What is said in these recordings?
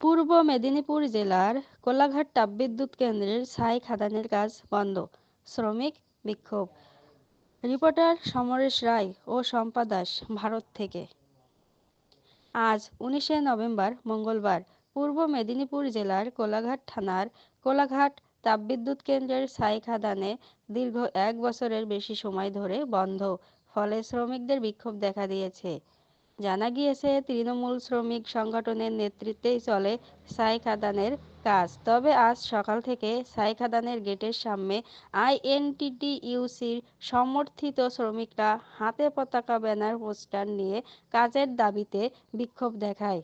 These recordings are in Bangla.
পূর্ব মেদিনীপুর জেলার কোলাঘাট তাপবিদ্যুৎ কেন্দ্রের ছাই খাদানের কাজ বন্ধ, শ্রমিক বিক্ষোভ। রিপোর্টার সমরেশ রায় ও শম্পা দাস, ভারত থেকে। আজ 19শে নভেম্বর মঙ্গলবার পূর্ব মেদিনীপুর জেলার কোলাঘাট থানার কোলাঘাট তাপবিদ্যুৎ কেন্দ্রের ছাই খাদানে দীর্ঘ 1 বছরের বেশি সময় ধরে বন্ধ, ফলে শ্রমিকদের বিক্ষোভ দেখা দিয়েছে। জানা গিয়েছে, তৃণমূল শ্রমিক সংগঠনের নেতৃত্বেই চলে ছাই খাদানের কাজ। তবে আজ সকাল থেকে ছাই খাদানের গেটের সামনে আইএনটিটিইউসির সমর্থিত শ্রমিকরা হাতে পতাকা, ব্যানার, পোস্টার নিয়ে কাজের দাবিতে বিক্ষোভ দেখায়।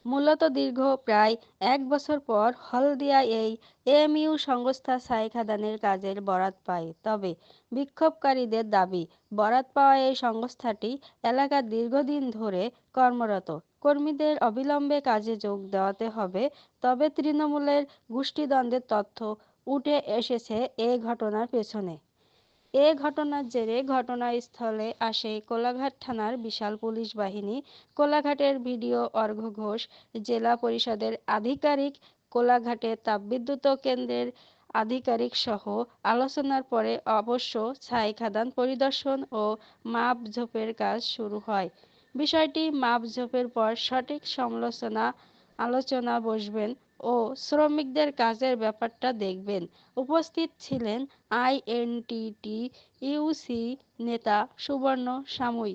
মূলত দীর্ঘ প্রায় 1 বছর পর হলদিয়া এই এমইউ সংস্থা ছাই খাদানের কাজের বরাত পায়। তবে বিক্ষোভকারীদের দাবি, বরাত পাওয়া এই সংস্থাটি এলাকার দীর্ঘদিন ধরে কর্মরত কর্মীদের অবিলম্বে কাজে যোগ দেওয়াতে হবে। তবে তৃণমূলের গোষ্ঠীদ্বন্দ্বের তথ্য উঠে এসেছে এ ঘটনার পেছনে। এ ঘটনার জেরে ঘটনাস্থলে আসে কোলাঘাট থানার বিশাল পুলিশ বাহিনী। কোলাঘাটের ভিডিও অর্ঘ্য ঘোষ, জেলা পরিষদের আধিকারিক, কোলাঘাটের তাপবিদ্যুৎ কেন্দ্রের আধিকারিক সহ আলোচনার পরে অবশ্য ছাই খাদান পরিদর্শন ও মাপঝোপের কাজ শুরু হয়। বিষয়টি মাপঝোপের পর সঠিক আলোচনা বসবেন ও শ্রমিকদের কাজের ব্যাপারটা দেখবেন। উপস্থিত ছিলেন আইএনটিটিইউসি নেতা সুবর্ণ সামুই।